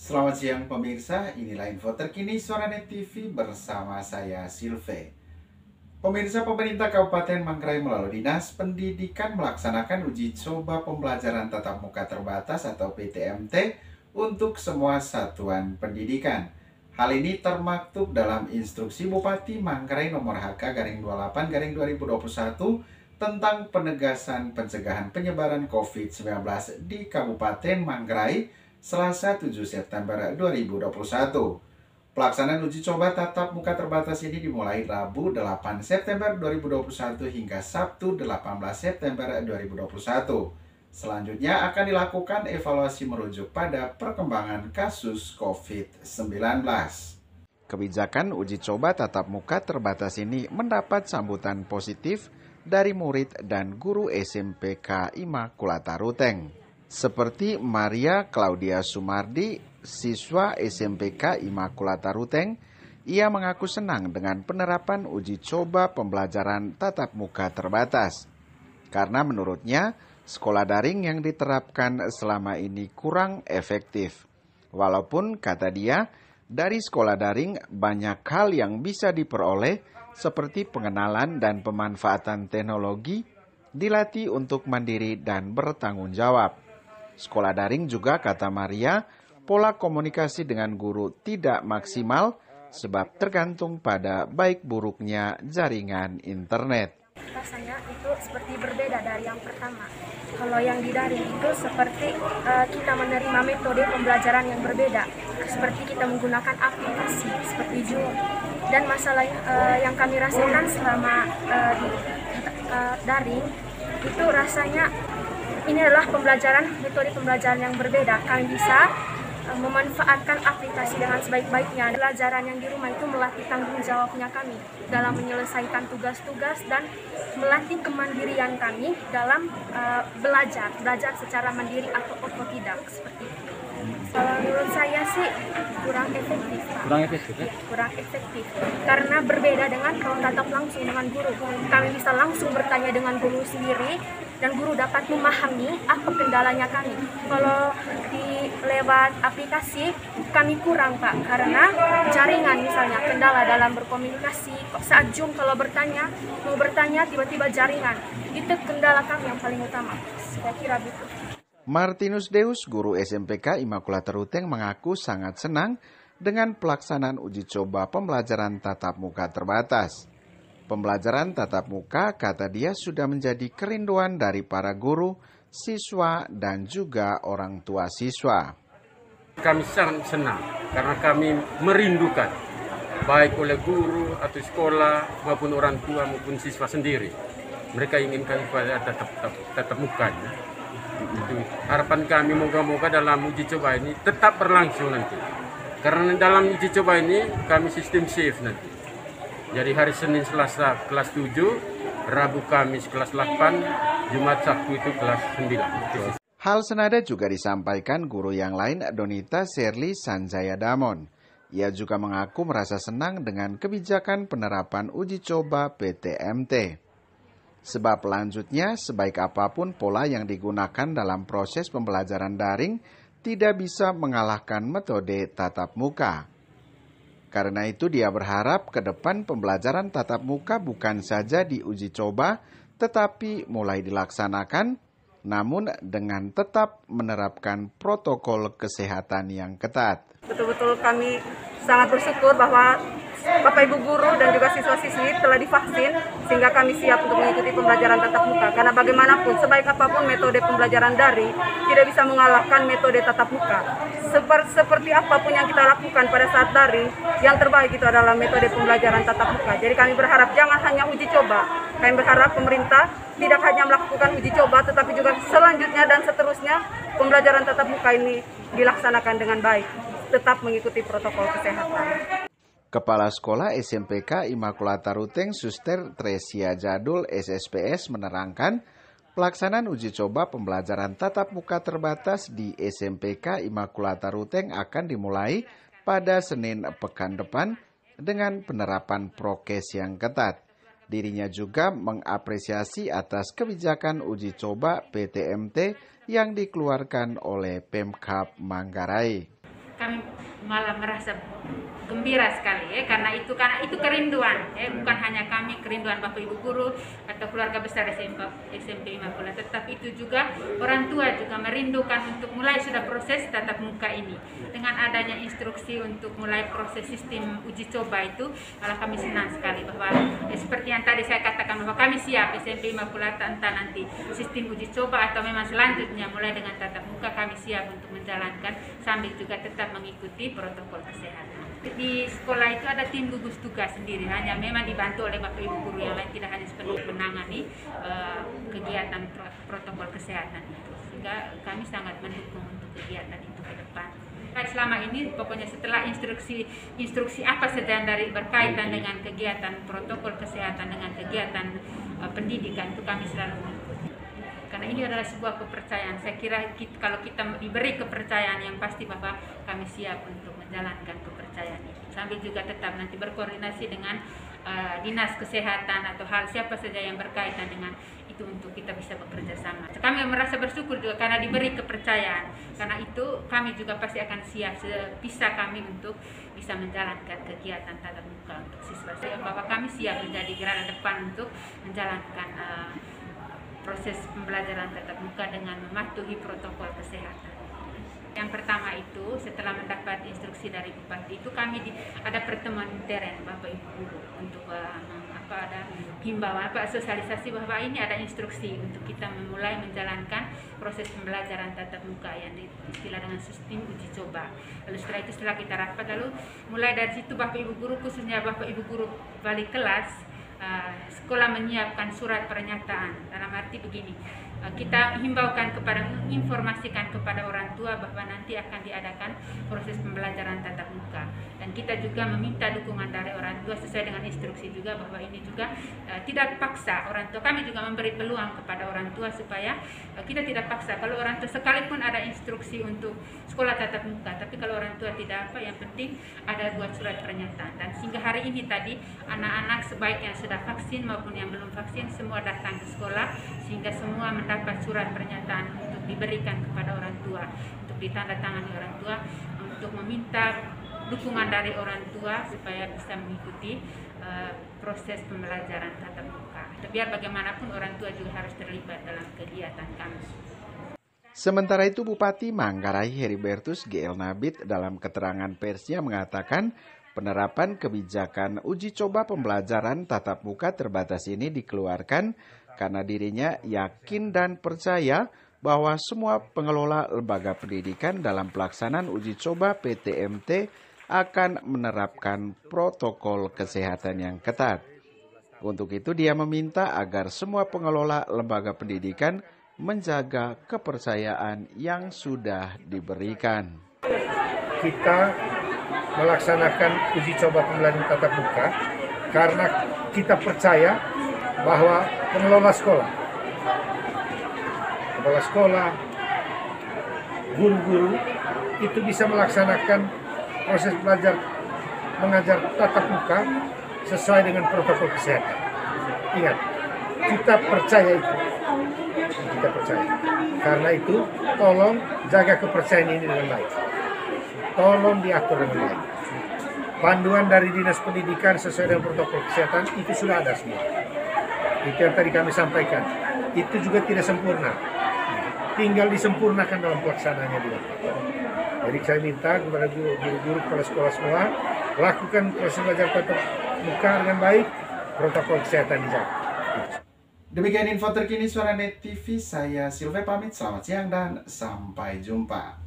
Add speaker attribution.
Speaker 1: Selamat siang pemirsa, inilah info terkini Suaranet TV bersama saya Silve. Pemirsa, pemerintah Kabupaten Manggarai melalui Dinas Pendidikan melaksanakan uji coba pembelajaran tatap muka terbatas atau PTMT untuk semua satuan pendidikan. Hal ini termaktub dalam instruksi Bupati Manggarai nomor HK-28-2021 tentang penegasan pencegahan penyebaran COVID-19 di Kabupaten Manggarai Selasa 7 September 2021. Pelaksanaan uji coba tatap muka terbatas ini dimulai Rabu 8 September 2021 hingga Sabtu 18 September 2021. Selanjutnya akan dilakukan evaluasi merujuk pada perkembangan kasus COVID-19. Kebijakan uji coba tatap muka terbatas ini mendapat sambutan positif dari murid dan guru SMPK Immaculata Ruteng. Seperti Maria Claudia Sumardi, siswa SMPK Immaculata Ruteng, ia mengaku senang dengan penerapan uji coba pembelajaran tatap muka terbatas. Karena menurutnya, sekolah daring yang diterapkan selama ini kurang efektif. Walaupun, kata dia, dari sekolah daring banyak hal yang bisa diperoleh seperti pengenalan dan pemanfaatan teknologi, dilatih untuk mandiri dan bertanggung jawab. Sekolah daring juga, kata Maria, pola komunikasi dengan guru tidak maksimal sebab tergantung pada baik buruknya jaringan internet.
Speaker 2: Rasanya itu seperti berbeda dari yang pertama. Kalau yang di daring itu seperti kita menerima metode pembelajaran yang berbeda. Seperti kita menggunakan aplikasi seperti Zoom. Dan masalah yang kami rasakan selama daring itu rasanya ini adalah metode pembelajaran yang berbeda. Kami bisa memanfaatkan aplikasi dengan sebaik-baiknya. Pelajaran yang di rumah itu melatih tanggung jawabnya kami dalam menyelesaikan tugas-tugas dan melatih kemandirian kami dalam belajar secara mandiri atau otodidak seperti itu. Menurut saya sih kurang efektif, Pak. Kurang efektif. Karena berbeda dengan kalau tatap langsung dengan guru. Kami bisa langsung bertanya dengan guru sendiri dan guru dapat memahami apa kendalanya kami. Kalau lewat aplikasi kami kurang, Pak, karena jaringan misalnya kendala dalam berkomunikasi. Saat Zoom kalau mau bertanya tiba-tiba jaringan. Itu kendala kami yang paling utama. Saya kira begitu.
Speaker 1: Martinus Deus, guru SMPK Immaculata Ruteng, mengaku sangat senang dengan pelaksanaan uji coba pembelajaran tatap muka terbatas. Pembelajaran tatap muka, kata dia, sudah menjadi kerinduan dari para guru, siswa, dan juga orang tua siswa.
Speaker 3: Kami sangat senang karena kami merindukan, baik oleh guru atau sekolah maupun orang tua maupun siswa sendiri. Mereka inginkan supaya tatap mukanya. Itu harapan kami, moga-moga dalam uji coba ini tetap berlangsung nanti. Karena dalam uji coba ini kami sistem shift nanti. Jadi hari Senin Selasa kelas 7, Rabu Kamis kelas 8, Jumat Sabtu itu kelas 9.
Speaker 1: Hal senada juga disampaikan guru yang lain, Donita Sherly Sanjaya Damon. Ia juga mengaku merasa senang dengan kebijakan penerapan uji coba PTMT. Sebab lanjutnya, sebaik apapun pola yang digunakan dalam proses pembelajaran daring, tidak bisa mengalahkan metode tatap muka. Karena itu dia berharap ke depan pembelajaran tatap muka bukan saja diuji coba, tetapi mulai dilaksanakan, namun dengan tetap menerapkan protokol kesehatan yang ketat.
Speaker 4: Betul-betul kami sangat bersyukur bahwa Bapak Ibu guru dan juga siswa-siswi telah divaksin sehingga kami siap untuk mengikuti pembelajaran tatap muka. Karena bagaimanapun, sebaik apapun metode pembelajaran daring tidak bisa mengalahkan metode tatap muka. Seperti apapun yang kita lakukan pada saat daring, yang terbaik itu adalah metode pembelajaran tatap muka. Jadi kami berharap jangan hanya uji coba. Kami berharap pemerintah tidak hanya melakukan uji coba, tetapi juga selanjutnya dan seterusnya pembelajaran tatap muka ini dilaksanakan dengan baik. Tetap mengikuti protokol kesehatan.
Speaker 1: Kepala Sekolah SMPK Immaculata Ruteng, Suster Tresia Jadul, SSPS, menerangkan pelaksanaan uji coba pembelajaran tatap muka terbatas di SMPK Immaculata Ruteng akan dimulai pada Senin pekan depan dengan penerapan prokes yang ketat. Dirinya juga mengapresiasi atas kebijakan uji coba PTMT yang dikeluarkan oleh Pemkab Manggarai.
Speaker 5: kami malah merasa gembira sekali ya, karena itu kerinduan ya, bukan hanya kami, kerinduan Bapak Ibu guru atau keluarga besar SMP Immaculata, tetapi itu juga orang tua juga merindukan untuk mulai sudah proses tatap muka ini. Dengan adanya instruksi untuk mulai proses sistem uji coba itu, malah kami senang sekali bahwa seperti yang tadi saya katakan bahwa kami siap SMP Immaculata entah nanti sistem uji coba atau memang selanjutnya mulai dengan tatap muka, kami siap untuk menjalankan sambil juga tetap mengikuti protokol kesehatan. Di sekolah itu ada tim gugus tugas sendiri, hanya memang dibantu oleh Bapak Ibu guru yang lain, tidak hanya sepenuhnya menangani kegiatan protokol kesehatan itu, sehingga kami sangat mendukung untuk kegiatan itu ke depan. Selama ini pokoknya setelah instruksi apa saja yang berkaitan dengan kegiatan protokol kesehatan dengan kegiatan pendidikan itu kami selalu mengikuti. Karena ini adalah sebuah kepercayaan. Saya kira kalau kita diberi kepercayaan yang pasti bahwa kami siap untuk menjalankan kepercayaan itu. Sambil juga tetap nanti berkoordinasi dengan dinas kesehatan atau hal siapa saja yang berkaitan dengan itu untuk kita bisa bekerja sama. Kami merasa bersyukur juga karena diberi kepercayaan. Karena itu kami juga pasti akan siap sebisa kami untuk bisa menjalankan kegiatan tatap muka untuk siswa. Bahwa kami siap menjadi garda depan untuk menjalankan proses pembelajaran tatap muka dengan mematuhi protokol kesehatan. Yang pertama itu setelah mendapat instruksi dari Bupati itu kami ada pertemuan intern Bapak Ibu guru untuk ada himbauan sosialisasi bahwa ini ada instruksi untuk kita memulai menjalankan proses pembelajaran tatap muka yang diistilah dengan sistem uji coba. Lalu setelah kita rapat, lalu mulai dari situ Bapak Ibu guru, khususnya Bapak Ibu guru balik kelas, sekolah menyiapkan surat pernyataan. Dalam arti begini, kita himbaukan menginformasikan kepada orang tua bahwa nanti akan diadakan proses pembelajaran tatap muka, dan kita juga meminta dukungan dari orang tua sesuai dengan instruksi juga bahwa ini juga tidak paksa orang tua. Kami juga memberi peluang kepada orang tua supaya kita tidak paksa. Kalau orang tua sekalipun ada instruksi untuk sekolah tatap muka, tapi kalau orang tua tidak yang penting ada buat surat pernyataan. Dan sehingga hari ini tadi anak-anak sebaik yang sudah vaksin maupun yang belum vaksin semua datang ke sekolah, sehingga semua mendapat surat pernyataan untuk diberikan kepada orang tua, untuk ditandatangani orang tua, untuk meminta dukungan dari orang tua supaya bisa mengikuti proses pembelajaran tatap muka. Biar bagaimanapun orang tua juga harus terlibat dalam kegiatan kami.
Speaker 1: Sementara itu Bupati Manggarai Heribertus GL Nabit dalam keterangan persnya mengatakan penerapan kebijakan uji coba pembelajaran tatap muka terbatas ini dikeluarkan karena dirinya yakin dan percaya bahwa semua pengelola lembaga pendidikan dalam pelaksanaan uji coba PTMT akan menerapkan protokol kesehatan yang ketat. Untuk itu dia meminta agar semua pengelola lembaga pendidikan menjaga kepercayaan yang sudah diberikan.
Speaker 6: Kita melaksanakan uji coba pembelajaran tatap muka karena kita percaya bahwa pengelola sekolah, guru-guru itu bisa melaksanakan proses mengajar tatap muka sesuai dengan protokol kesehatan. Ingat, kita percaya itu. Kita percaya. Karena itu, tolong jaga kepercayaan ini dengan baik. Tolong diatur dengan baik. Panduan dari Dinas Pendidikan sesuai dengan protokol kesehatan itu sudah ada semua. Itu yang tadi kami sampaikan. Itu juga tidak sempurna. Tinggal disempurnakan dalam pelaksanaannya juga. Jadi saya minta kepada guru-guru, kepala sekolah-sekolah, lakukan proses belajar tatap muka dengan baik, protokol kesehatan dijaga.
Speaker 1: Demikian info terkini Suara Net TV, saya Silve pamit, selamat siang dan sampai jumpa.